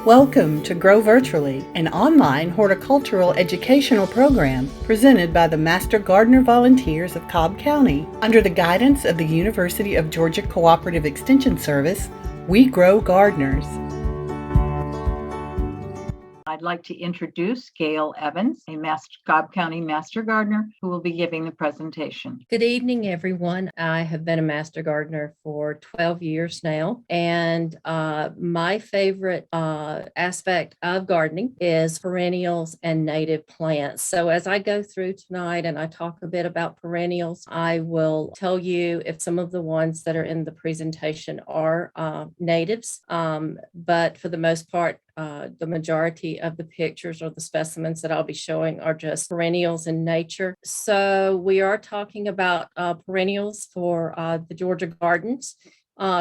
Welcome to Grow Virtually, an online horticultural educational program presented by the Master Gardener Volunteers of Cobb County. Under the guidance of the University of Georgia Cooperative Extension Service, we grow gardeners. I'd like to introduce Gayle Evans, a Cobb County Master Gardener, who will be giving the presentation. Good evening, everyone. I have been a Master Gardener for 12 years now, and my favorite aspect of gardening is perennials and native plants. So as I go through tonight and I talk a bit about perennials, I will tell you if some of the ones that are in the presentation are natives, but for the most part, the majority of the pictures or the specimens that I'll be showing are just perennials in nature. So we are talking about perennials for the Georgia gardens,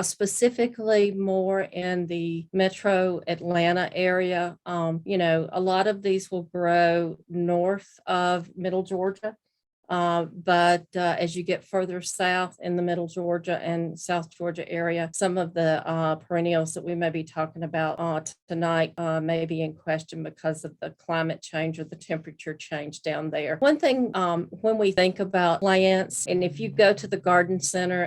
specifically more in the metro Atlanta area. A lot of these will grow north of middle Georgia. But as you get further south in the middle Georgia and South Georgia area, some of the perennials that we may be talking about tonight may be in question because of the climate change or the temperature change down there. One thing when we think about plants, and if you go to the garden center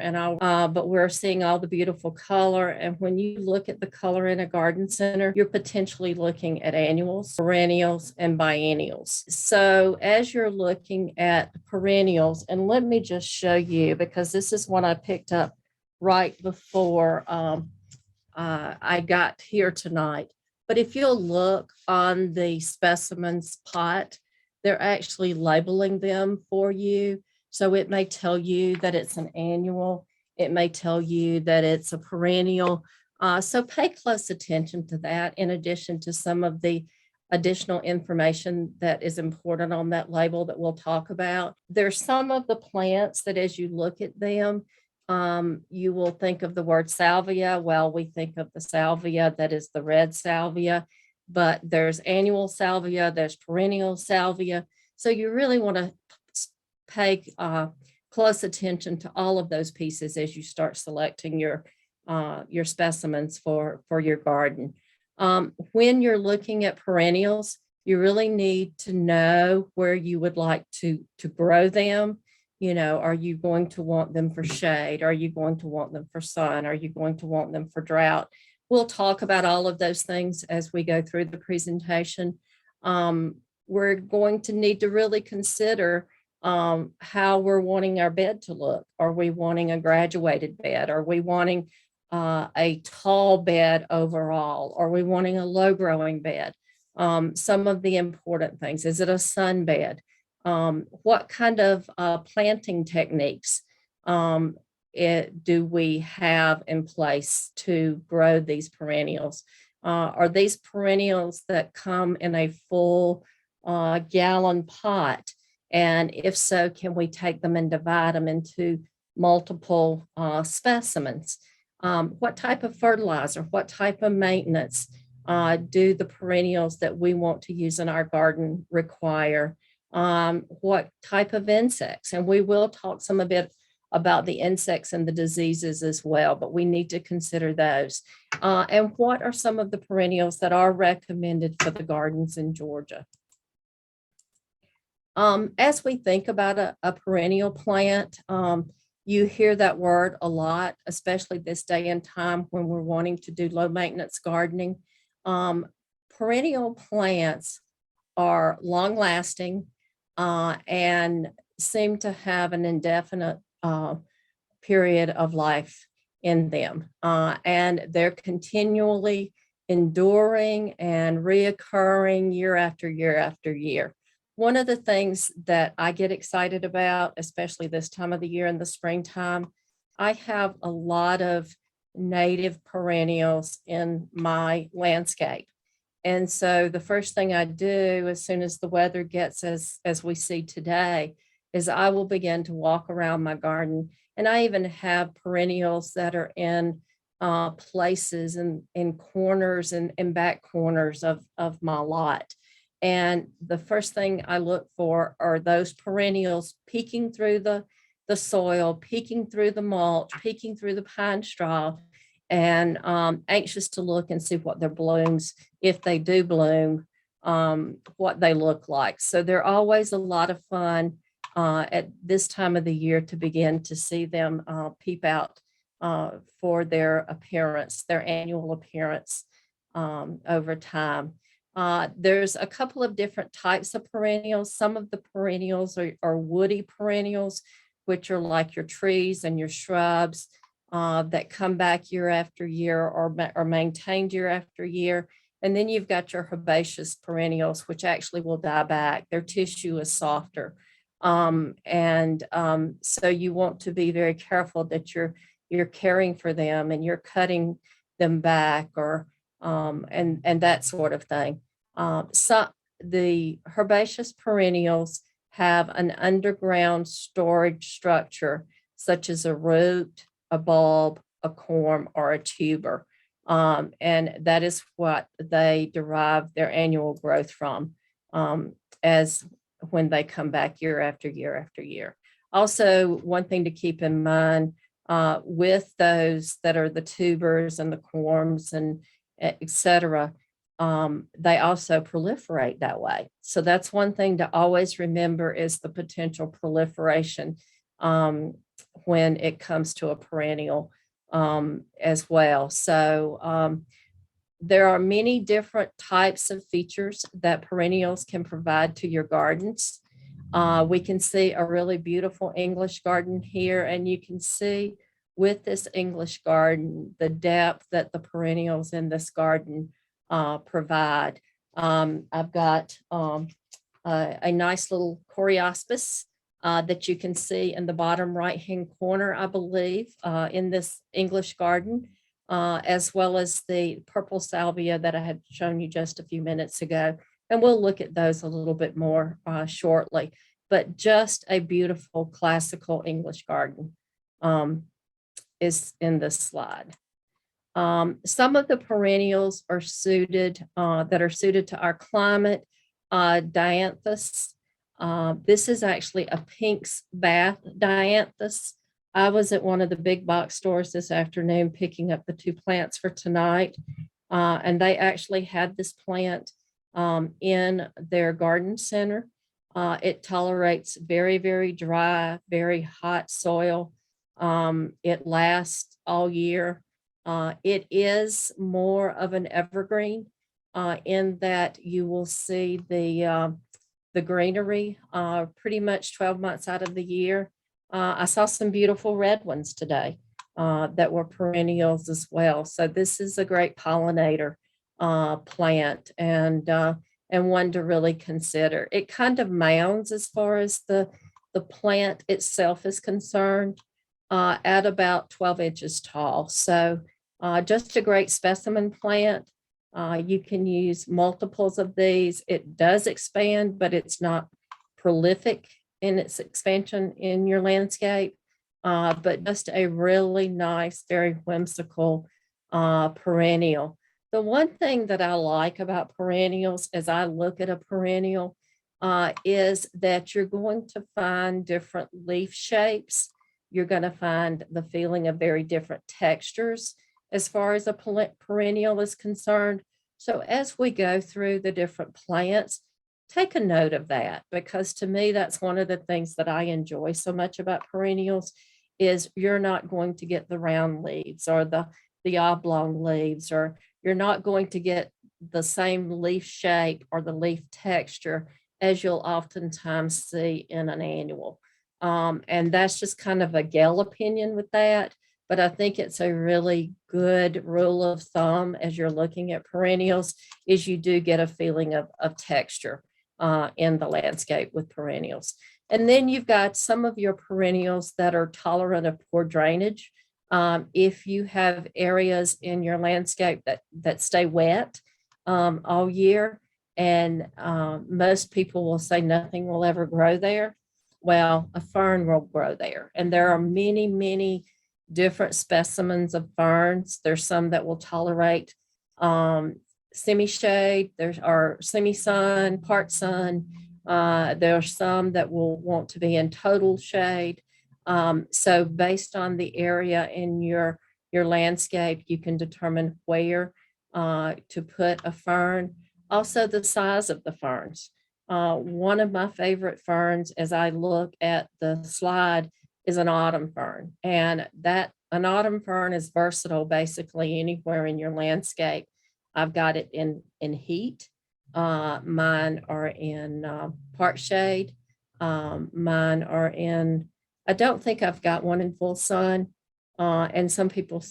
but we're seeing all the beautiful color, and when you look at the color in a garden center, you're potentially looking at annuals, perennials, and biennials. So as you're looking at perennials, and let me just show you, because this is one I picked up right before I got here tonight. But if you'll look on the specimens pot, they're actually labeling them for you. So it may tell you that it's an annual. It may tell you that it's a perennial. So pay close attention to that, in addition to some of the additional information that is important on that label that we'll talk about. There's some of the plants that as you look at them, you will think of the word salvia. Well, we think of the salvia that is the red salvia, but there's annual salvia, there's perennial salvia. So you really want to pay close attention to all of those pieces as you start selecting your specimens for your garden. When you're looking at perennials, you really need to know where you would like to grow them. Are you going to want them for shade? Are you going to want them for sun? Are you going to want them for drought? We'll talk about all of those things as we go through the presentation. We're going to need to really consider how we're wanting our bed to look. Are we wanting a graduated bed? Are we wanting a tall bed overall? Are we wanting a low growing bed? Some of the important things, is it a sun bed? What kind of planting techniques do we have in place to grow these perennials? Are these perennials that come in a full gallon pot? And if so, can we take them and divide them into multiple specimens? What type of fertilizer, what type of maintenance do the perennials that we want to use in our garden require? What type of insects? And we will talk a bit about the insects and the diseases as well, but we need to consider those. And what are some of the perennials that are recommended for the gardens in Georgia? As we think about a perennial plant, you hear that word a lot, especially this day and time when we're wanting to do low maintenance gardening. Perennial plants are long lasting and seem to have an indefinite period of life in them. And they're continually enduring and reoccurring year after year after year. One of the things that I get excited about, especially this time of the year in the springtime, I have a lot of native perennials in my landscape. And so the first thing I do as soon as the weather gets as we see today is I will begin to walk around my garden. And I even have perennials that are in places and in corners and in back corners of my lot. And the first thing I look for are those perennials peeking through the soil, peeking through the mulch, peeking through the pine straw, and anxious to look and see what their blooms, if they do bloom, what they look like. So they're always a lot of fun at this time of the year to begin to see them peep out for their appearance, their annual appearance over time. There's a couple of different types of perennials. Some of the perennials are woody perennials, which are like your trees and your shrubs that come back year after year or are maintained year after year. And then you've got your herbaceous perennials, which actually will die back. Their tissue is softer. So you want to be very careful that you're caring for them and you're cutting them back or and that sort of thing. So the herbaceous perennials have an underground storage structure, such as a root, a bulb, a corm, or a tuber. And that is what they derive their annual growth from as when they come back year after year after year. Also, one thing to keep in mind with those that are the tubers and the corms and et cetera, they also proliferate that way. So that's one thing to always remember is the potential proliferation when it comes to a perennial as well. So there are many different types of features that perennials can provide to your gardens. We can see a really beautiful English garden here, and you can see with this English garden, the depth that the perennials in this garden provide. I've got a nice little coreospis that you can see in the bottom right-hand corner, I believe, in this English garden, as well as the purple salvia that I had shown you just a few minutes ago. And we'll look at those a little bit more shortly, but just a beautiful classical English garden is in this slide. Some of the perennials are suited, that are suited to our climate. Dianthus. This is actually a Pink's Bath Dianthus. I was at one of the big box stores this afternoon picking up the 2 plants for tonight, and they actually had this plant in their garden center. It tolerates very, very dry, very hot soil. It lasts all year. It is more of an evergreen in that you will see the greenery pretty much 12 months out of the year. I saw some beautiful red ones today that were perennials as well. So this is a great pollinator plant and one to really consider. It kind of mounds as far as the plant itself is concerned at about 12 inches tall. So just a great specimen plant. You can use multiples of these. It does expand, but it's not prolific in its expansion in your landscape, but just a really nice, very whimsical perennial. The one thing that I like about perennials as I look at a perennial is that you're going to find different leaf shapes. You're going to find the feeling of very different textures as far as a perennial is concerned. So as we go through the different plants, take a note of that, because to me, that's one of the things that I enjoy so much about perennials is you're not going to get the round leaves or the oblong leaves, or you're not going to get the same leaf shape or the leaf texture as you'll oftentimes see in an annual. And that's just kind of a Gayle opinion with that. But I think it's a really good rule of thumb as you're looking at perennials is you do get a feeling of texture in the landscape with perennials. And then you've got some of your perennials that are tolerant of poor drainage. If you have areas in your landscape that stay wet all year, and most people will say nothing will ever grow there, well, a fern will grow there. And there are many, many different specimens of ferns. There's some that will tolerate semi-shade, there are semi-sun, part sun. There are some that will want to be in total shade. So based on the area in your your landscape, you can determine where to put a fern. Also, the size of the ferns. One of my favorite ferns, as I look at the slide, is an autumn fern. And that an autumn fern is versatile basically anywhere in your landscape. I've got it in heat. Mine are in part shade. Mine are in, I don't think I've got one in full sun. And some people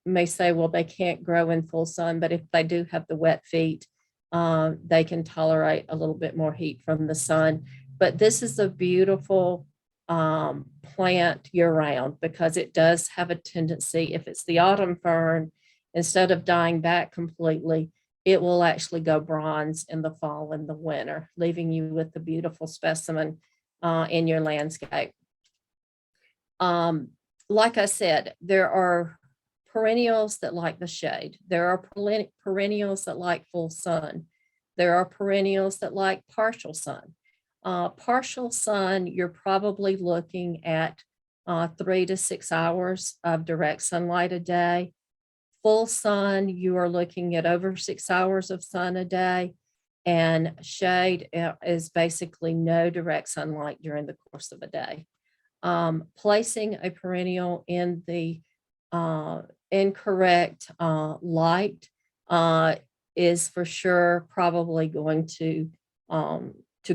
may say, well, they can't grow in full sun, but if they do have the wet feet, they can tolerate a little bit more heat from the sun. But this is a beautiful plant year round because it does have a tendency, if it's the autumn fern, instead of dying back completely, it will actually go bronze in the fall and the winter, leaving you with a beautiful specimen in your landscape. Like I said, there are perennials that like the shade. There are perennials that like full sun. There are perennials that like partial sun. Partial sun, you're probably looking at 3 to 6 hours of direct sunlight a day. Full sun, you are looking at over 6 hours of sun a day. And shade is basically no direct sunlight during the course of a day. Placing a perennial in the incorrect light is for sure probably going to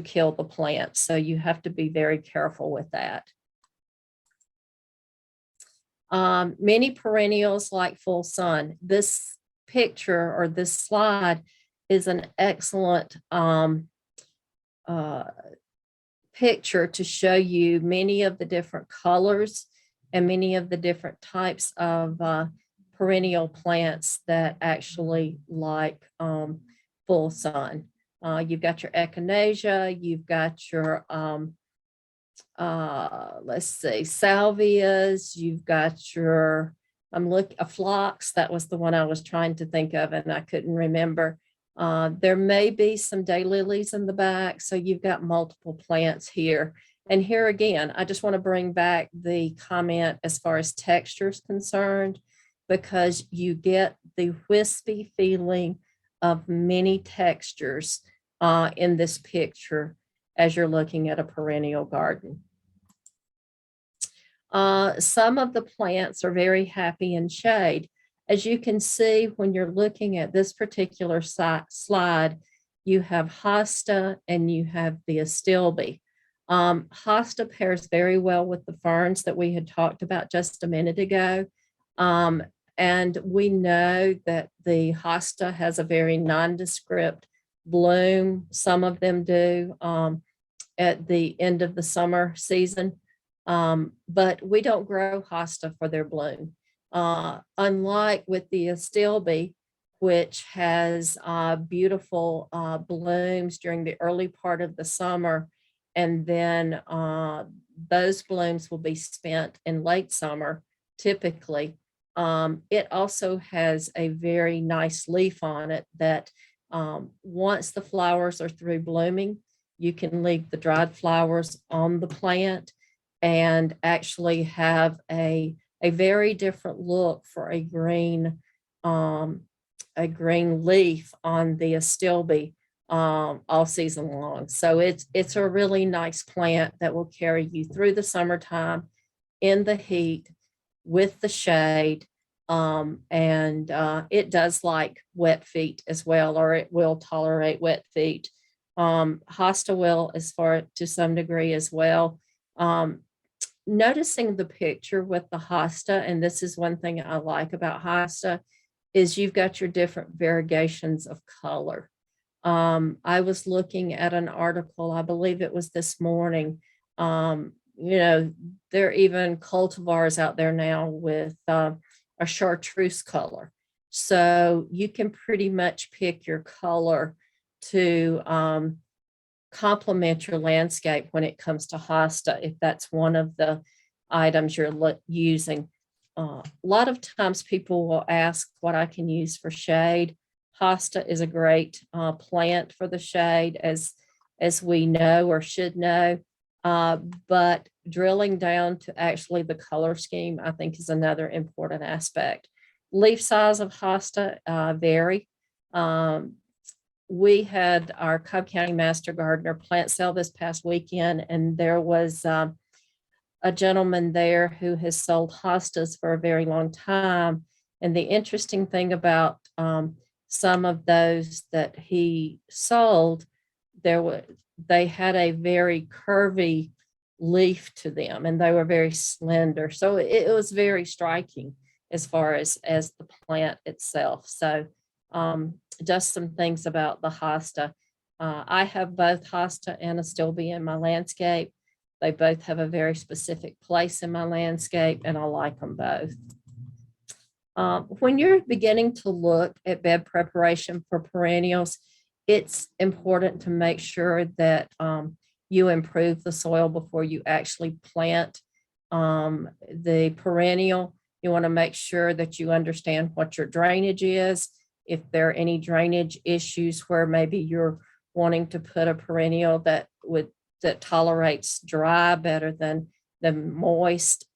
kill the plant. So you have to be very careful with that. Many perennials like full sun. This picture or this slide is an excellent picture to show you many of the different colors and many of the different types of perennial plants that actually like full sun. You've got your echinacea, you've got your let's see, salvias, you've got your phlox. That was the one I was trying to think of and I couldn't remember. There may be some daylilies in the back, so you've got multiple plants here. And here again, I just want to bring back the comment as far as texture is concerned, because you get the wispy feeling of many textures in this picture as you're looking at a perennial garden. Some of the plants are very happy in shade. As you can see, when you're looking at this particular slide, you have hosta and you have the astilbe. Hosta pairs very well with the ferns that we had talked about just a minute ago. And we know that the hosta has a very nondescript bloom. Some of them do at the end of the summer season, but we don't grow hosta for their bloom. Unlike with the astilbe, which has beautiful blooms during the early part of the summer, and then those blooms will be spent in late summer, typically. It also has a very nice leaf on it that once the flowers are through blooming, you can leave the dried flowers on the plant and actually have a very different look for a green leaf on the astilbe all season long. So it's a really nice plant that will carry you through the summertime in the heat with the shade. And it does like wet feet as well, or it will tolerate wet feet. Hosta will, as far to some degree as well. Noticing the picture with the hosta, and this is one thing I like about hosta, is you've got your different variegations of color. I was looking at an article, I believe it was this morning. You know, there are even cultivars out there now with a chartreuse color. So you can pretty much pick your color to complement your landscape when it comes to hosta, if that's one of the items you're using. A lot of times people will ask what I can use for shade. Hosta is a great plant for the shade, as we know or should know. But drilling down to actually the color scheme, I think, is another important aspect. Leaf size of hosta vary. We had our Cobb County Master Gardener plant sale this past weekend, and there was a gentleman there who has sold hostas for a very long time. And the interesting thing about some of those that he sold, they had a very curvy leaf to them, and they were very slender. So it was very striking as far as the plant itself. So just some things about the hosta. I have both hosta and astilbe in my landscape. They both have a very specific place in my landscape, and I like them both. When you're beginning to look at bed preparation for perennials, it's important to make sure that you improve the soil before you actually plant the perennial. You want to make sure that you understand what your drainage is. If there are any drainage issues where maybe you're wanting to put a perennial that tolerates dry better than moist,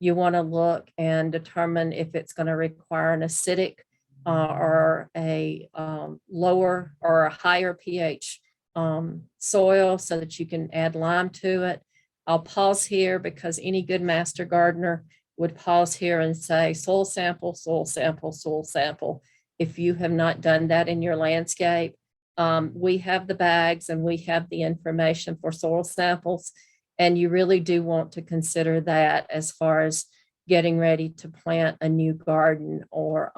you want to look and determine if it's going to require an acidic or a lower or a higher pH soil so that you can add lime to it. I'll pause here because any good master gardener would pause here and say soil sample, soil sample, soil sample. If you have not done that in your landscape, we have the bags and we have the information for soil samples, and you really do want to consider that as far as getting ready to plant a new garden or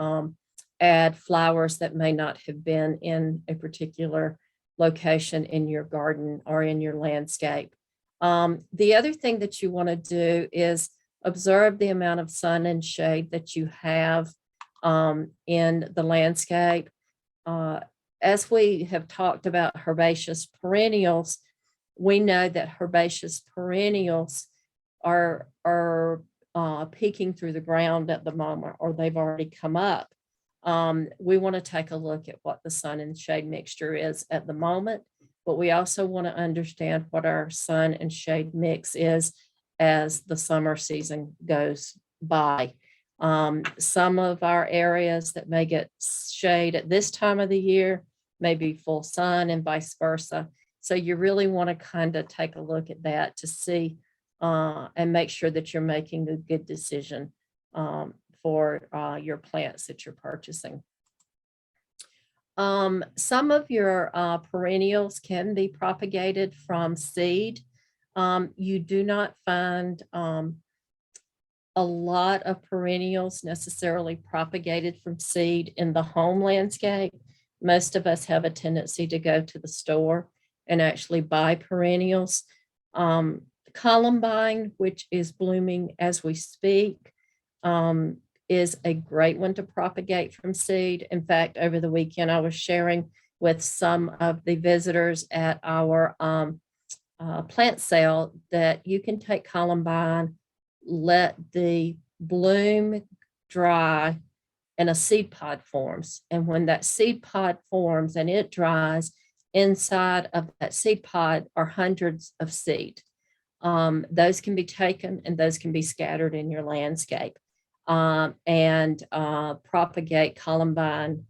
add flowers that may not have been in a particular location in your garden or in your landscape. The other thing that you want to do is observe the amount of sun and shade that you have in the landscape. As we have talked about herbaceous perennials, we know that herbaceous perennials are peeking through the ground at the moment, or they've already come up. We want to take a look at what the sun and shade mixture is at the moment, but we also want to understand what our sun and shade mix is as the summer season goes by. Some of our areas that may get shade at this time of the year may be full sun and vice versa. So you really want to kind of take a look at that to see and make sure that you're making a good decision for your plants that you're purchasing. Some of your perennials can be propagated from seed. You do not find a lot of perennials necessarily propagated from seed in the home landscape. Most of us have a tendency to go to the store and actually buy perennials. Columbine, which is blooming as we speak, is a great one to propagate from seed. In fact, over the weekend, I was sharing with some of the visitors at our plant sale that you can take columbine, let the bloom dry, and a seed pod forms. And when that seed pod forms and it dries, inside of that seed pod are hundreds of seed. Those can be taken and those can be scattered in your landscape and propagate columbine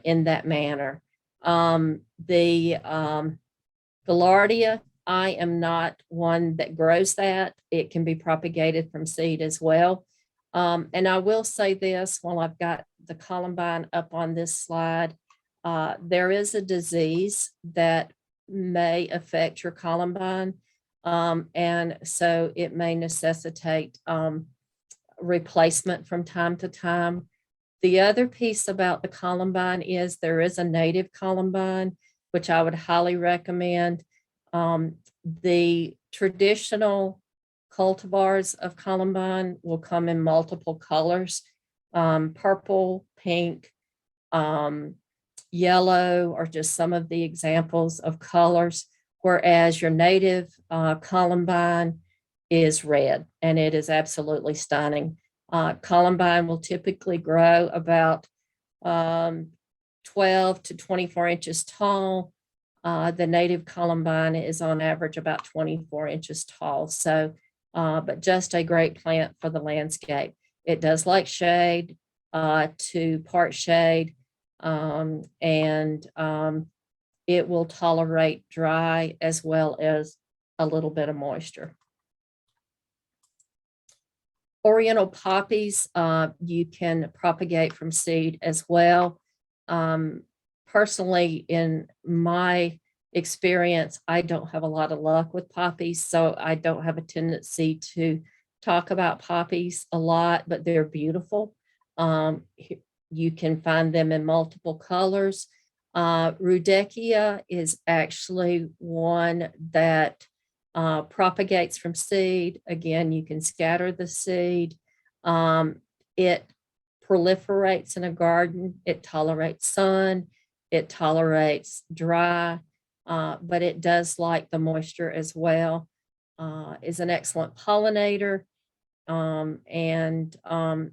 in that manner. The Buddleia, I am not one that grows that. It can be propagated from seed as well. And I will say this while I've got the columbine up on this slide, there is a disease that may affect your columbine. And so it may necessitate replacement from time to time. The other piece about the columbine is there is a native columbine, which I would highly recommend. The traditional cultivars of columbine will come in multiple colors, purple, pink, yellow are just some of the examples of colors, whereas your native columbine is red, and it is absolutely stunning. Columbine will typically grow about 12 to 24 inches tall. The native columbine is on average about 24 inches tall. So, but just a great plant for the landscape. It does like shade, to part shade, and it will tolerate dry as well as a little bit of moisture. Oriental poppies, you can propagate from seed as well. Personally, in my experience, I don't have a lot of luck with poppies, so I don't have a tendency to talk about poppies a lot, but they're beautiful. You can find them in multiple colors. Rudbeckia is actually one that propagates from seed. Again, you can scatter the seed. It proliferates in a garden. It tolerates sun. It tolerates dry, but it does like the moisture as well. Is an excellent pollinator.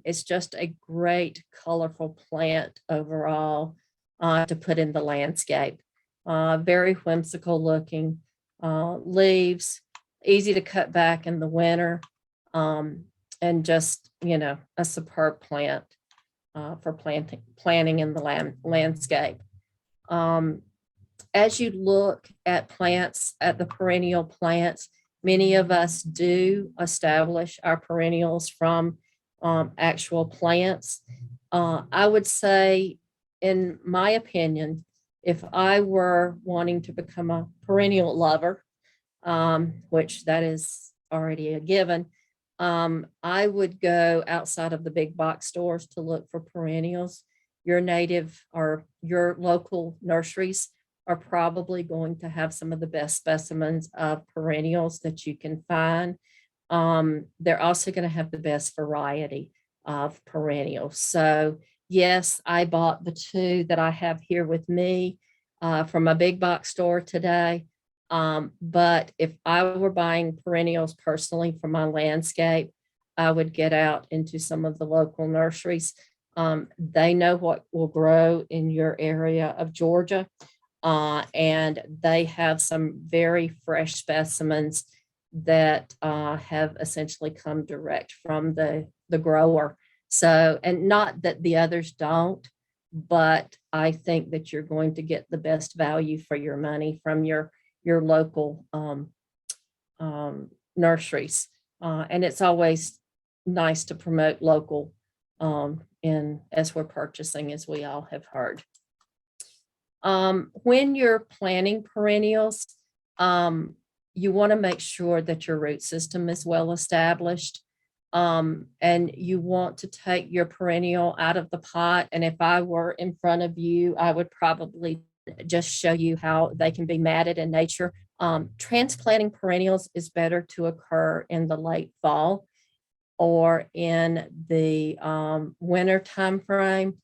It's just a great colorful plant overall to put in the landscape. Very whimsical looking leaves, easy to cut back in the winter, and just, a superb plant for planting in the landscape. As you look at plants, at the perennial plants, many of us do establish our perennials from actual plants. I would say, in my opinion, if I were wanting to become a perennial lover, which that is already a given, I would go outside of the big box stores to look for perennials. Your native or your local nurseries are probably going to have some of the best specimens of perennials that you can find. They're also going to have the best variety of perennials. So yes, I bought the two that I have here with me from a big box store today. But if I were buying perennials personally for my landscape, I would get out into some of the local nurseries. They know what will grow in your area of Georgia. And they have some very fresh specimens that have essentially come direct from the grower. So, and not that the others don't, but I think that you're going to get the best value for your money from your local nurseries. And it's always nice to promote local as we're purchasing, as we all have heard. When you're planting perennials, you want to make sure that your root system is well established. And you want to take your perennial out of the pot. And if I were in front of you, I would probably just show you how they can be matted in nature. Transplanting perennials is better to occur in the late fall or in the winter time frame.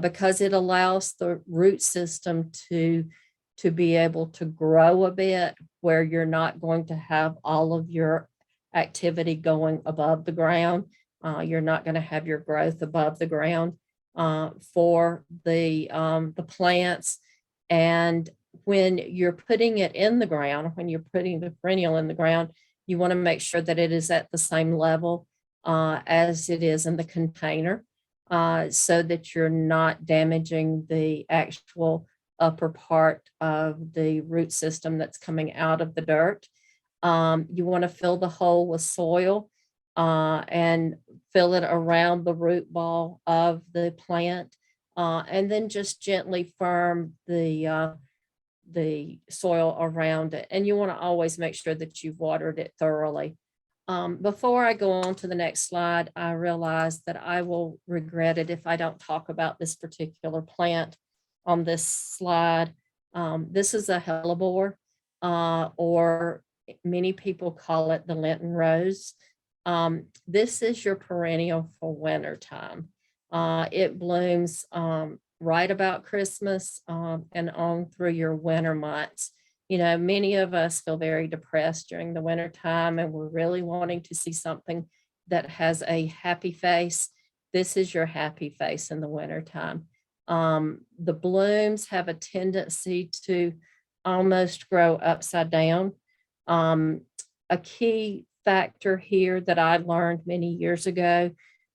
Because it allows the root system to be able to grow a bit, where you're not going to have all of your activity going above the ground. You're not going to have your growth above the ground for the plants. And when you're putting it in the ground, when you're putting the perennial in the ground, you want to make sure that it is at the same level as it is in the container. So that you're not damaging the actual upper part of the root system that's coming out of the dirt. You want to fill the hole with soil and fill it around the root ball of the plant, and then just gently firm the soil around it. And you want to always make sure that you've watered it thoroughly. Before I go on to the next slide, I realize that I will regret it if I don't talk about this particular plant on this slide. This is a hellebore, or many people call it the Lenten rose. This is your perennial for winter time. It blooms right about Christmas and on through your winter months. Many of us feel very depressed during the winter time, and we're really wanting to see something that has a happy face. This is your happy face in the winter time. The blooms have a tendency to almost grow upside down. A key factor here that I learned many years ago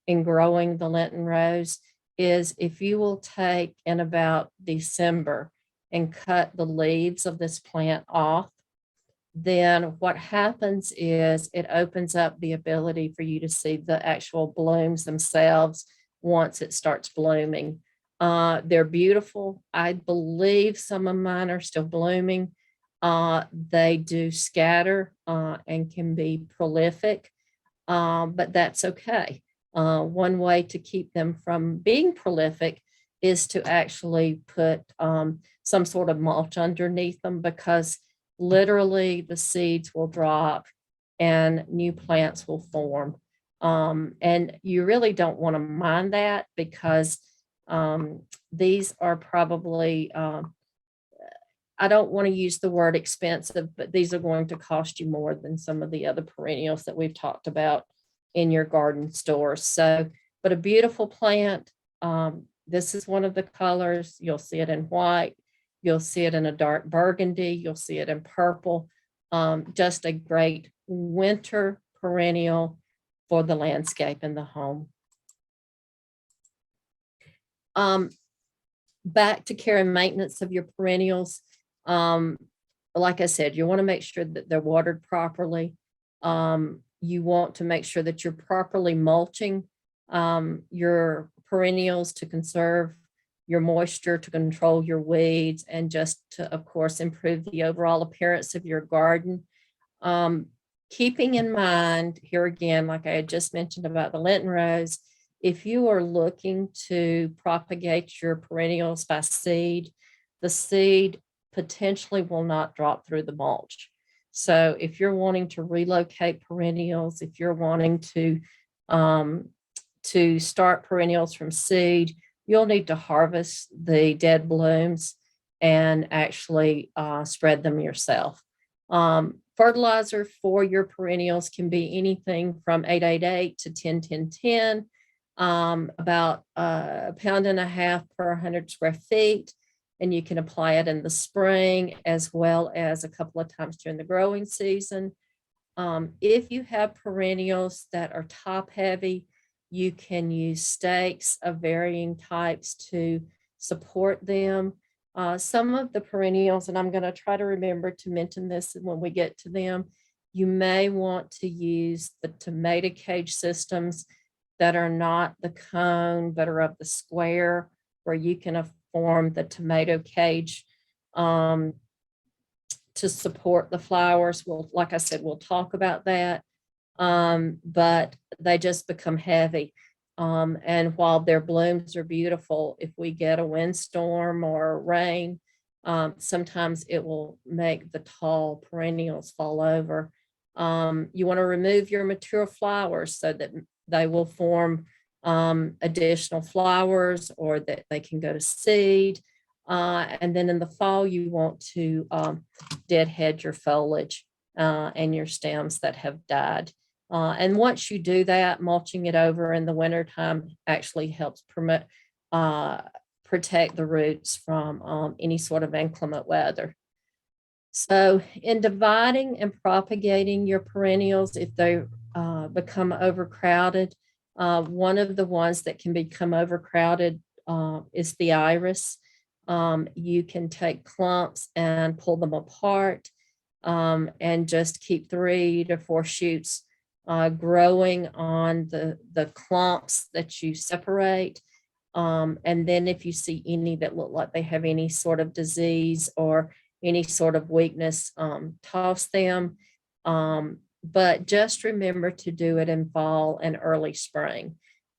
in growing the Lenten rose is if you will take in about December and cut the leaves of this plant off, then what happens is it opens up the ability for you to see the actual blooms themselves once it starts blooming. They're beautiful. I believe some of mine are still blooming. They do scatter and can be prolific, but that's okay. One way to keep them from being prolific is to actually put some sort of mulch underneath them, because literally the seeds will drop and new plants will form. And you really don't want to mind that, because these are probably, I don't want to use the word expensive, but these are going to cost you more than some of the other perennials that we've talked about in your garden stores. So, but a beautiful plant. This is one of the colors. You'll see it in white. You'll see it in a dark burgundy. You'll see it in purple. Just a great winter perennial for the landscape and the home. Back to care and maintenance of your perennials. Like I said, you want to make sure that they're watered properly. You want to make sure that you're properly mulching your perennials to conserve your moisture, to control your weeds, and just to, of course, improve the overall appearance of your garden. Keeping in mind, here again, like I had just mentioned about the Lenten rose, if you are looking to propagate your perennials by seed, the seed potentially will not drop through the mulch. So if you're wanting to relocate perennials, if you're wanting to start perennials from seed, you'll need to harvest the dead blooms and actually spread them yourself. Fertilizer for your perennials can be anything from 888 to 10-10-10, about 1.5 pounds per 100 square feet. And you can apply it in the spring as well as a couple of times during the growing season. If you have perennials that are top heavy, you can use stakes of varying types to support them. Some of the perennials, and I'm going to try to remember to mention this when we get to them, you may want to use the tomato cage systems that are not the cone, but are of the square, where you can form the tomato cage to support the flowers. Well, like I said, we'll talk about that, but they just become heavy. And while their blooms are beautiful, if we get a windstorm or rain, sometimes it will make the tall perennials fall over. You want to remove your mature flowers so that they will form additional flowers, or that they can go to seed. And then in the fall, you want to deadhead your foliage and your stems that have died. And once you do that, mulching it over in the wintertime actually helps protect the roots from any sort of inclement weather. So in dividing and propagating your perennials, if they become overcrowded, one of the ones that can become overcrowded is the iris. You can take clumps and pull them apart and just keep 3 to 4 shoots growing on the clumps that you separate. And then if you see any that look like they have any sort of disease or any sort of weakness, toss them. But just remember to do it in fall and early spring.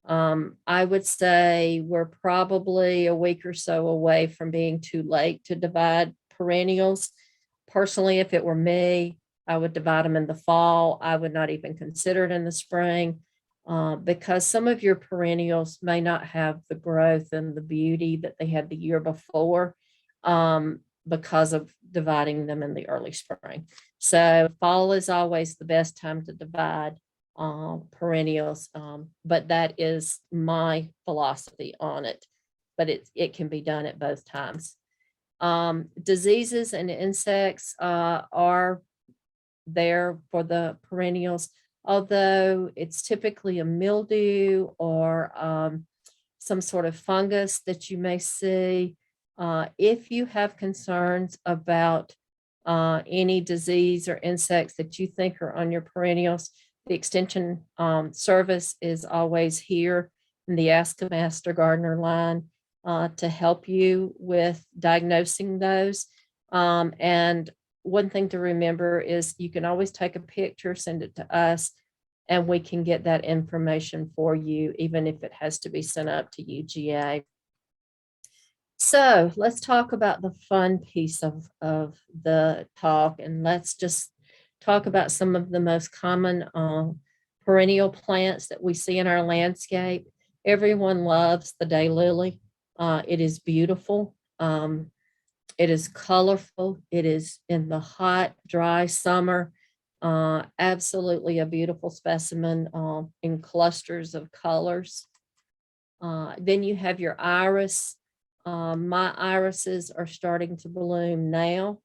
I would say we're probably a week or so away from being too late to divide perennials. Personally, if it were me, I would divide them in the fall. I would not even consider it in the spring, because some of your perennials may not have the growth and the beauty that they had the year before, because of dividing them in the early spring. So fall is always the best time to divide perennials, but that is my philosophy on it. But it can be done at both times. Diseases and insects are there for the perennials, although it's typically a mildew or some sort of fungus that you may see. If you have concerns about any disease or insects that you think are on your perennials, the Extension Service is always here in the Ask a Master Gardener line to help you with diagnosing those. And one thing to remember is you can always take a picture, send it to us, and we can get that information for you, even if it has to be sent up to UGA. So let's talk about the fun piece of the talk, and let's just talk about some of the most common perennial plants that we see in our landscape. Everyone loves the daylily. It is beautiful. It is colorful. It is in the hot, dry summer. Absolutely a beautiful specimen in clusters of colors. Then you have your iris. My irises are starting to bloom now.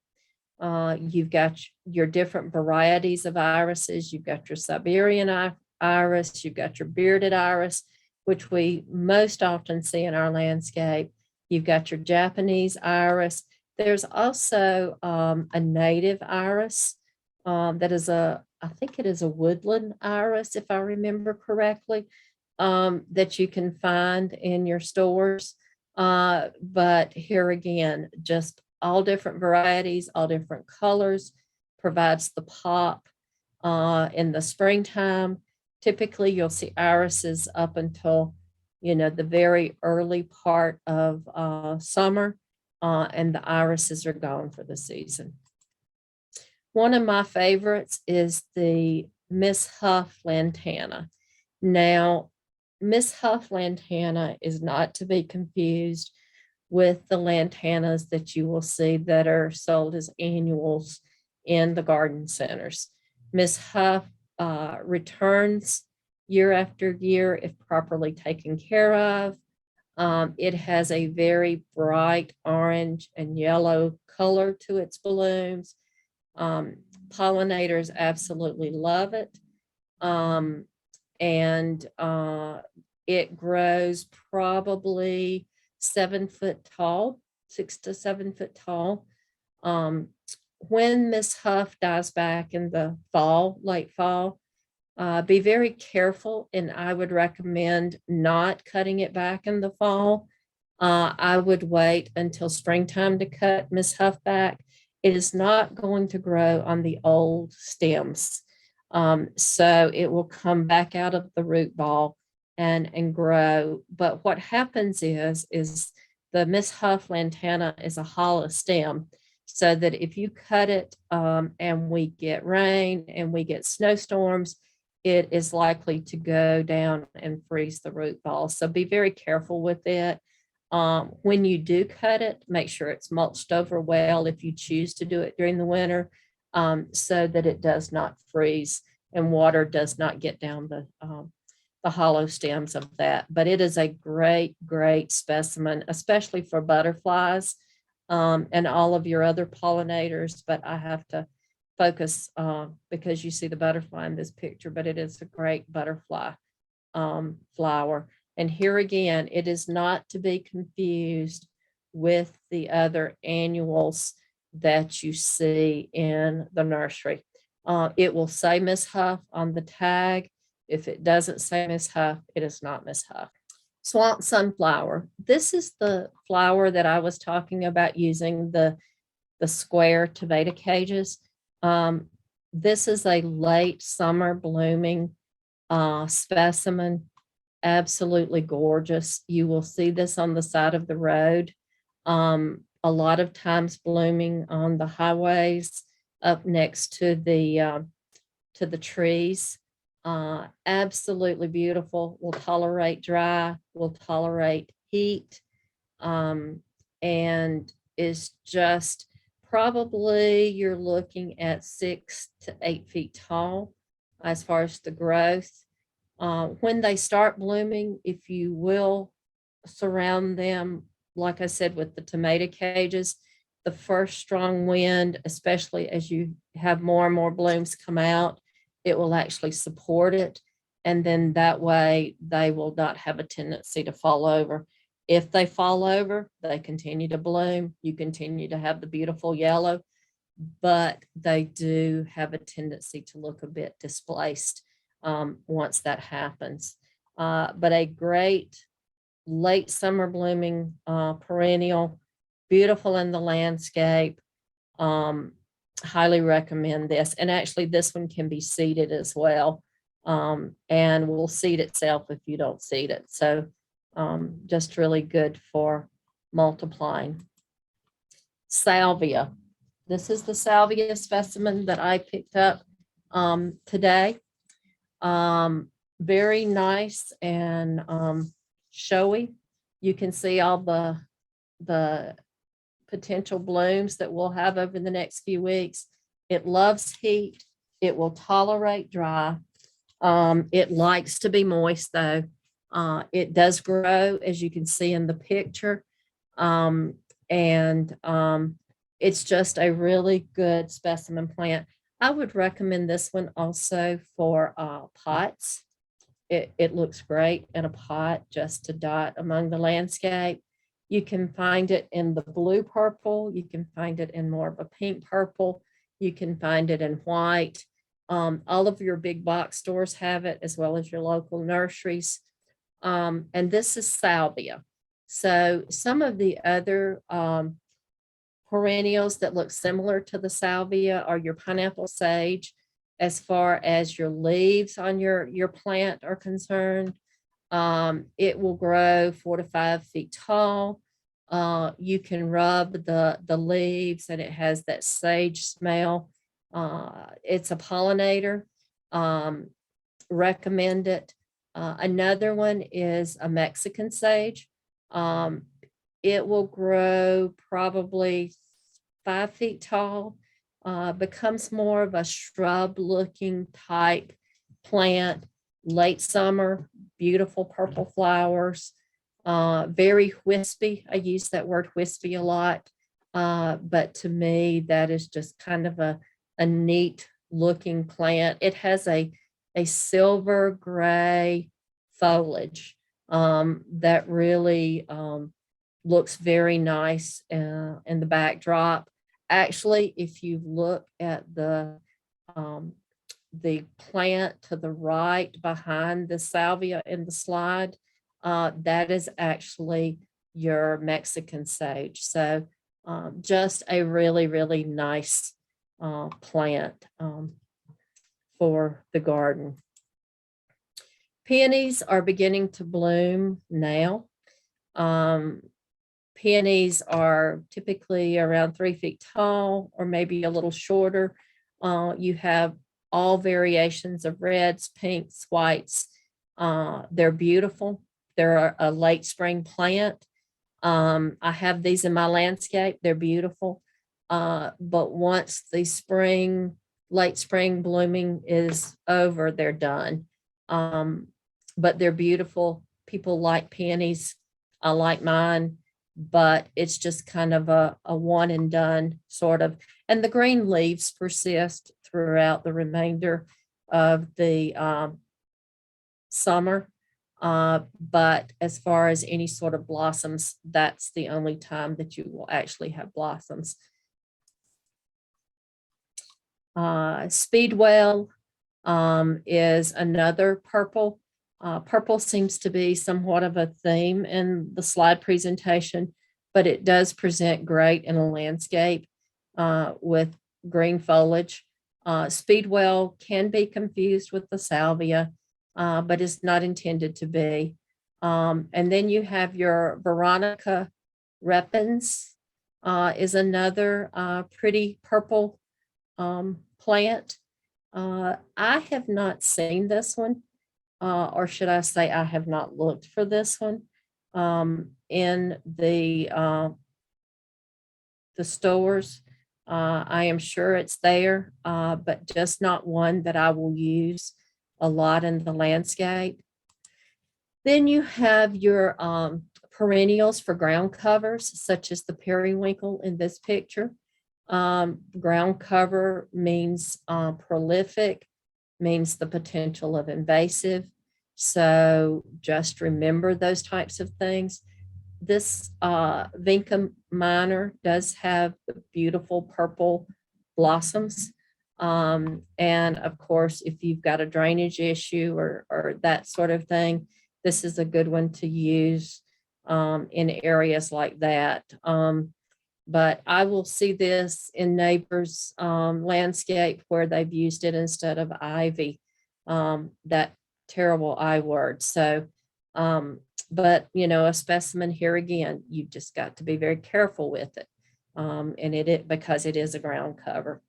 You've got your different varieties of irises. You've got your Siberian iris. You've got your bearded iris, which we most often see in our landscape. You've got your Japanese iris. There's also a native iris that is I think it is a woodland iris, if I remember correctly, that you can find in your stores. But here again, just all different varieties, all different colors, provides the pop in the springtime. Typically, you'll see irises up until, the very early part of summer, and the irises are gone for the season. One of my favorites is the Miss Huff Lantana. Now, Miss Huff Lantana is not to be confused with the lantanas that you will see that are sold as annuals in the garden centers. Miss Huff returns year after year if properly taken care of. It has a very bright orange and yellow color to its blooms. Pollinators absolutely love it. And it grows probably 7 foot tall, 6 to 7 foot tall. When Miss Huff dies back in the fall, late fall, be very careful, and I would recommend not cutting it back in the fall. I would wait until springtime to cut Miss Huff back. It is not going to grow on the old stems. So it will come back out of the root ball and grow. But what happens is the Miss Huff Lantana is a hollow stem, so that if you cut it and we get rain and we get snowstorms, it is likely to go down and freeze the root ball. So be very careful with it. When you do cut it, make sure it's mulched over well if you choose to do it during the winter, so that it does not freeze and water does not get down the hollow stems of that. But it is a great, great specimen, especially for butterflies and all of your other pollinators. But I have to focus because you see the butterfly in this picture, but it is a great butterfly flower. And here again, it is not to be confused with the other annuals that you see in the nursery. It will say Miss Huff on the tag. If it doesn't say Miss Huff, it is not Miss Huff. Swamp sunflower. This is the flower that I was talking about using the square tomato cages. This is a late summer blooming specimen. Absolutely gorgeous. You will see this on the side of the road. A lot of times blooming on the highways up next to the trees. Absolutely beautiful. Will tolerate dry, will tolerate heat, and is just probably you're looking at 6 to 8 feet tall as far as the growth. When they start blooming, if you will surround them, like I said, with the tomato cages, the first strong wind, especially as you have more and more blooms come out, it will actually support it. And then that way they will not have a tendency to fall over. If they fall over, they continue to bloom. You continue to have the beautiful yellow, but they do have a tendency to look a bit displaced once that happens. But a great late summer blooming perennial, beautiful in the landscape. Highly recommend this. And actually this one can be seeded as well, and will seed itself if you don't seed it. So just really good for multiplying. Salvia. This is the salvia specimen that I picked up today. Very nice and showy. You can see all the potential blooms that we'll have over the next few weeks. It loves heat. It will tolerate dry. It likes to be moist though. It does grow, as you can see in the picture. It's just a really good specimen plant. I would recommend this one also for pots. It looks great in a pot just to dot among the landscape. You can find it in the blue purple. You can find it in more of a pink purple. You can find it in white. All of your big box stores have it, as well as your local nurseries. And this is salvia. So some of the other perennials that look similar to the salvia are your pineapple sage, as far as your leaves on your plant are concerned. It will grow 4 to 5 feet tall. You can rub the leaves and it has that sage smell. It's a pollinator. Recommend it. Another one is a Mexican sage. It will grow probably 5 feet tall. Becomes more of a shrub looking type plant, late summer, beautiful purple flowers, very wispy. I use that word wispy a lot, but to me that is just kind of a neat looking plant. It has a silver gray foliage that really looks very nice in the backdrop. Actually, if you look at the plant to the right behind the salvia in the slide, that is actually your Mexican sage. So just a really, really nice plant for the garden. Peonies are beginning to bloom now. Peonies are typically around 3 feet tall or maybe a little shorter. You have all variations of reds, pinks, whites. They're beautiful. They're a late spring plant. I have these in my landscape. They're beautiful. But once the late spring blooming is over, they're done. But they're beautiful. People like peonies. I like mine, but it's just kind of a one and done sort of. And the green leaves persist throughout the remainder of the summer. But as far as any sort of blossoms, that's the only time that you will actually have blossoms. Speedwell is another purple. Purple seems to be somewhat of a theme in the slide presentation, but it does present great in a landscape with green foliage. Speedwell can be confused with the salvia, but it's not intended to be. And then you have your Veronica repens is another pretty purple plant. I have not seen this one. Or should I say I have not looked for this one in the stores. I am sure it's there, but just not one that I will use a lot in the landscape. Then you have your perennials for ground covers, such as the periwinkle in this picture. Ground cover means prolific, means the potential of invasive. So just remember those types of things. This Vinca minor does have the beautiful purple blossoms. And of course, if you've got a drainage issue or that sort of thing, this is a good one to use in areas like that. But I will see this in neighbors' landscape where they've used it instead of ivy, that terrible I word. So, but a specimen here again, you've just got to be very careful with it. And because it is a ground cover.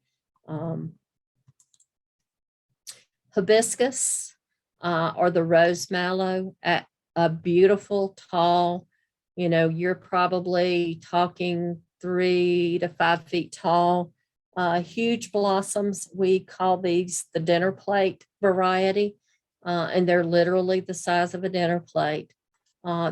Hibiscus or the rose mallow, at a beautiful tall, you're probably talking 3 to 5 feet tall, huge blossoms. We call these the dinner plate variety, and they're literally the size of a dinner plate.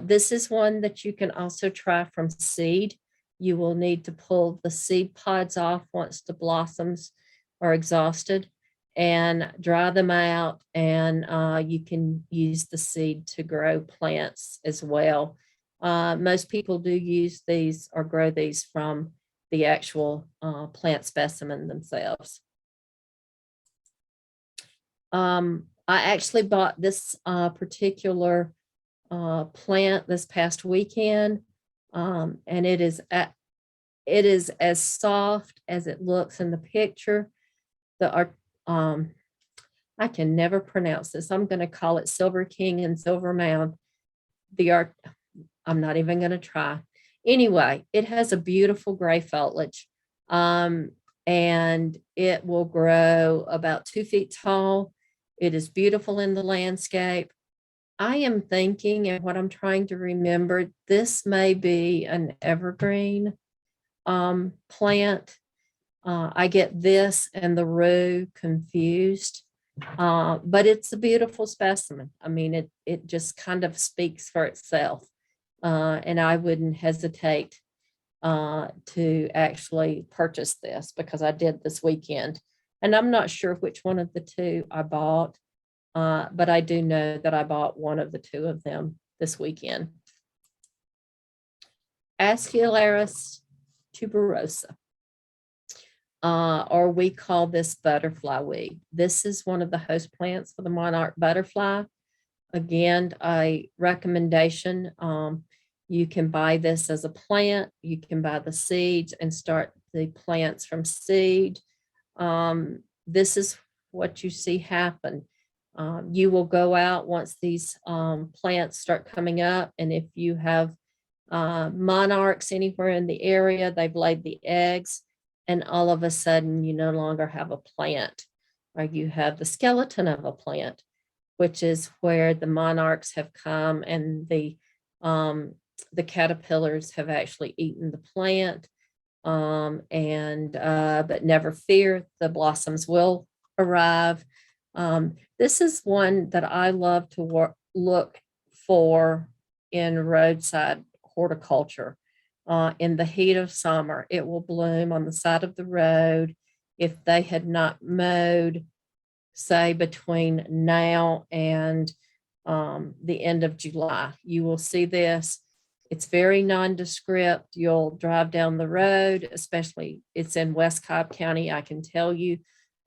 This is one that you can also try from seed. You will need to pull the seed pods off once the blossoms are exhausted and dry them out, and you can use the seed to grow plants as well. Most people do use these or grow these from the actual plant specimen themselves. I actually bought this particular plant this past weekend, and it is as soft as it looks in the picture. I can never pronounce this. I'm going to call it Silver King and Silver Mound. I'm not even going to try. Anyway, it has a beautiful gray foliage, and it will grow about 2 feet tall. It is beautiful in the landscape. I am thinking, and what I'm trying to remember, this may be an evergreen plant. I get this and the rue confused, but it's a beautiful specimen. I mean, it just kind of speaks for itself. And I wouldn't hesitate to actually purchase this because I did this weekend. And I'm not sure which one of the two I bought, but I do know that I bought one of the two of them this weekend. Asclepias tuberosa, or we call this butterfly weed. This is one of the host plants for the monarch butterfly. Again, a recommendation. You can buy this as a plant. You can buy the seeds and start the plants from seed. This is what you see happen. You will go out once these plants start coming up, and if you have monarchs anywhere in the area, they've laid the eggs, and all of a sudden you no longer have a plant, or you have the skeleton of a plant, which is where the monarchs have come and the caterpillars have actually eaten the plant. But never fear, the blossoms will arrive. This is one that I love to look for in roadside horticulture. In the heat of summer, it will bloom on the side of the road. If they had not mowed, say between now and the end of July, you will see this. It's very nondescript. You'll drive down the road, especially it's in West Cobb County, I can tell you.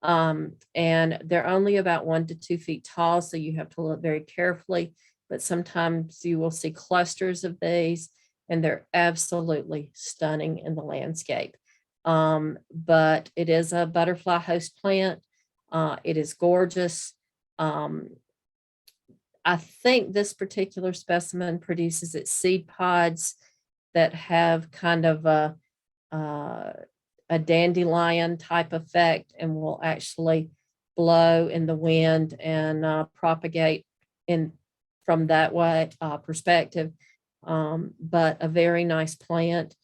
And they're only about 1 to 2 feet tall, so you have to look very carefully. But sometimes you will see clusters of these, and they're absolutely stunning in the landscape. But it is a butterfly host plant. It is gorgeous. I think this particular specimen produces its seed pods that have kind of a dandelion type effect and will actually blow in the wind and propagate from that way perspective. But a very nice plant.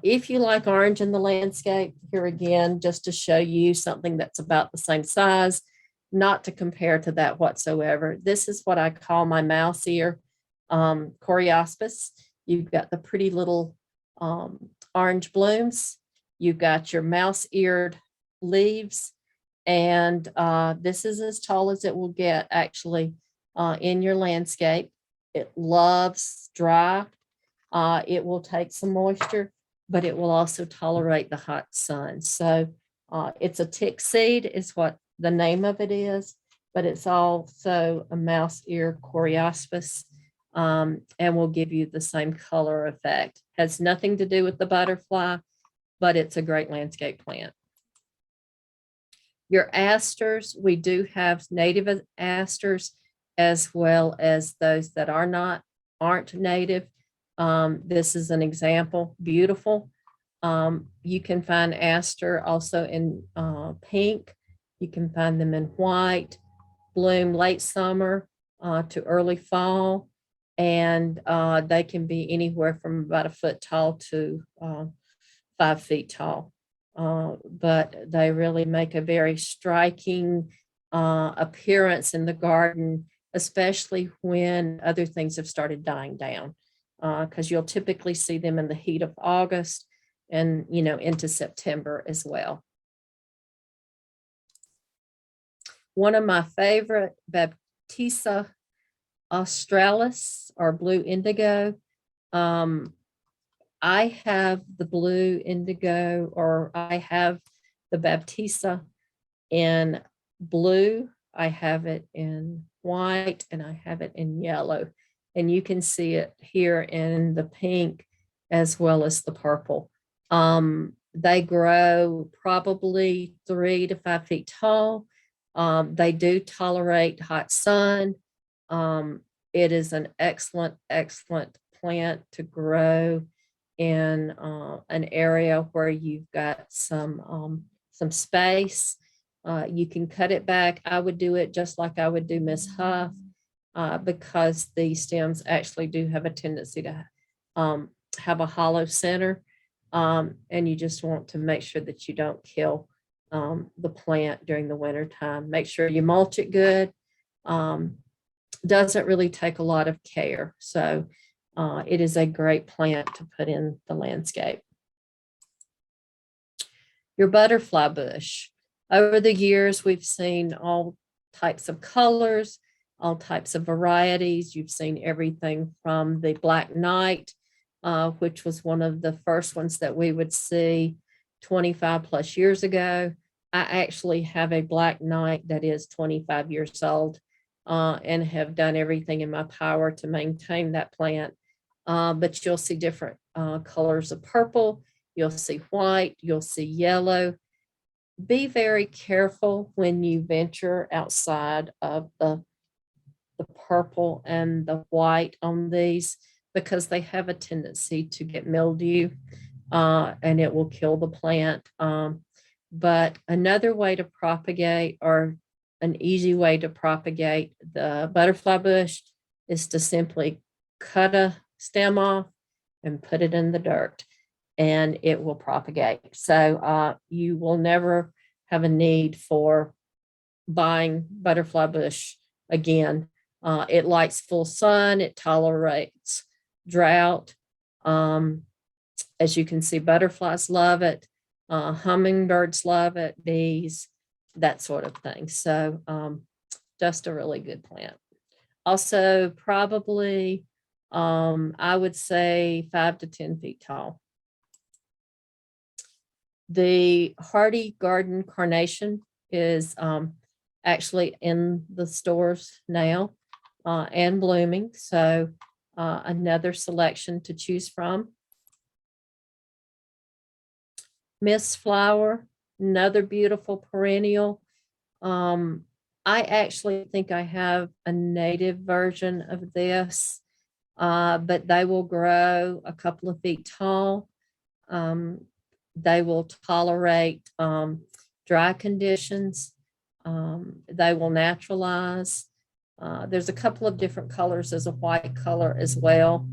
If you like orange in the landscape, here again, just to show you something that's about the same size, not to compare to that whatsoever. This is what I call my mouse ear, Coreospis. You've got the pretty little orange blooms. You've got your mouse-eared leaves. And this is as tall as it will get actually in your landscape. It loves dry. It will take some moisture, but it will also tolerate the hot sun. So it's a tick seed is what the name of it is, but it's also a mouse-ear Coreospis, and will give you the same color effect. Has nothing to do with the butterfly, but it's a great landscape plant. Your asters, we do have native asters as well as those that aren't native. This is an example, beautiful. You can find aster also in pink. You can find them in white, bloom late summer to early fall. And they can be anywhere from about 1 foot tall to 5 feet tall. But they really make a very striking appearance in the garden, especially when other things have started dying down, because you'll typically see them in the heat of August and, into September as well. One of my favorite, Baptisia australis, or blue indigo. I have the blue indigo, or I have the Baptisia in blue. I have it in white, and I have it in yellow. And you can see it here in the pink as well as the purple. They grow probably 3 to 5 feet tall. They do tolerate hot sun. It is an excellent plant to grow in an area where you've got some space. You can cut it back. I would do it just like I would do Miss Huff, because the stems actually do have a tendency to have a hollow center, and you just want to make sure that you don't kill the plant during the winter time. Make sure you mulch it good. Doesn't really take a lot of care. So it is a great plant to put in the landscape. Your butterfly bush. Over the years, we've seen all types of colors, all types of varieties. You've seen everything from the Black Knight, which was one of the first ones that we would see 25 plus years ago. I actually have a Black Knight that is 25 years old, and have done everything in my power to maintain that plant. But you'll see different colors of purple, you'll see white, you'll see yellow. Be very careful when you venture outside of the purple and the white on these, because they have a tendency to get mildew, and it will kill the plant. But another way to propagate, or an easy way to propagate the butterfly bush, is to simply cut a stem off and put it in the dirt, and it will propagate. So you will never have a need for buying butterfly bush again. It likes full sun, it tolerates drought. As you can see, butterflies love it, hummingbirds love it, bees, that sort of thing. So just a really good plant. Also, probably, I would say 5 to 10 feet tall. The hardy garden carnation is actually in the stores now and blooming. So another selection to choose from. Mist flower, another beautiful perennial. I actually think I have a native version of this, but they will grow a couple of feet tall. They will tolerate dry conditions. They will naturalize. There's a couple of different colors. There's a white color as well.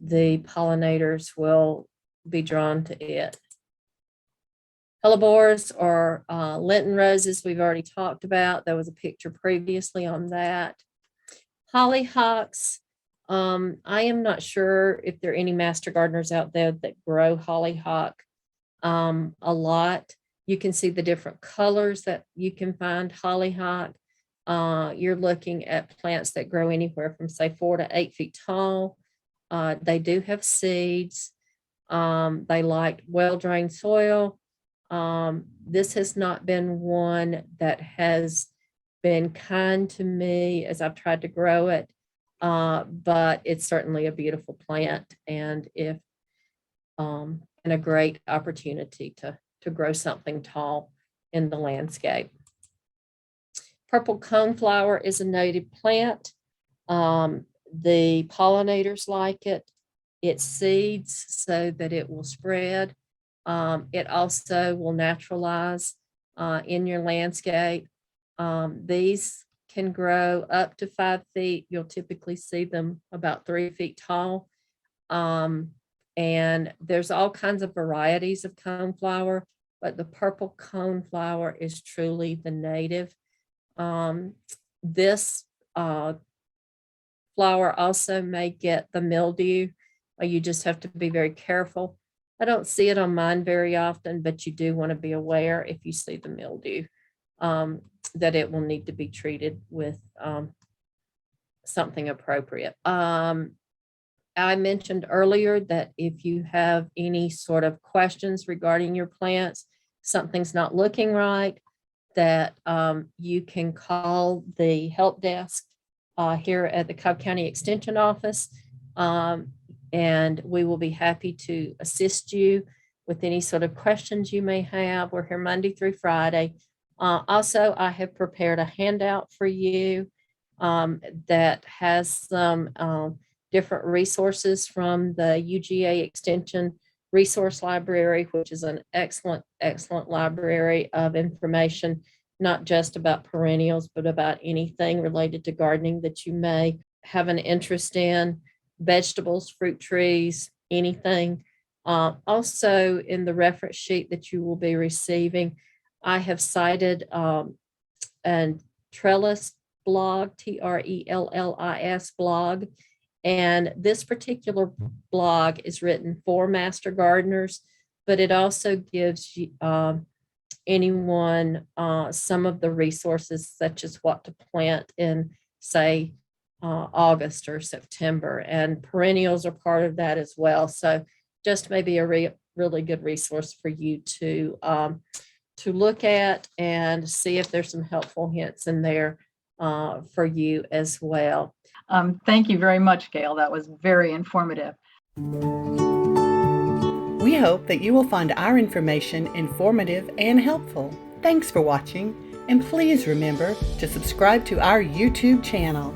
The pollinators will be drawn to it. Hellebores, or Lenten roses, we've already talked about. There was a picture previously on that. Hollyhocks. I am not sure if there are any master gardeners out there that grow hollyhock a lot. You can see the different colors that you can find hollyhock. You're looking at plants that grow anywhere from say 4 to 8 feet tall. They do have seeds. They like well-drained soil. This has not been one that has been kind to me as I've tried to grow it, but it's certainly a beautiful plant and a great opportunity to grow something tall in the landscape. Purple coneflower is a native plant. The pollinators like it. It seeds so that it will spread. It also will naturalize in your landscape. These can grow up to 5 feet. You'll typically see them about 3 feet tall. And there's all kinds of varieties of coneflower, but the purple coneflower is truly the native. This flower also may get the mildew. You just have to be very careful. I don't see it on mine very often, but you do want to be aware if you see the mildew that it will need to be treated with something appropriate. I mentioned earlier that if you have any sort of questions regarding your plants, something's not looking right, that you can call the help desk here at the Cobb County Extension Office, and we will be happy to assist you with any sort of questions you may have. We're here Monday through Friday. Also, I have prepared a handout for you that has some different resources from the UGA Extension Resource Library, which is an excellent, excellent library of information, not just about perennials, but about anything related to gardening that you may have an interest in, vegetables, fruit trees, anything. Also, in the reference sheet that you will be receiving, I have cited a trellis blog, TRELLIS blog. And this particular blog is written for master gardeners, but it also gives anyone some of the resources, such as what to plant in, say, August or September. And perennials are part of that as well. So just maybe a really good resource for you to look at and see if there's some helpful hints in there for you as well. Thank you very much, Gayle. That was very informative. We hope that you will find our information informative and helpful. Thanks for watching, and please remember to subscribe to our YouTube channel.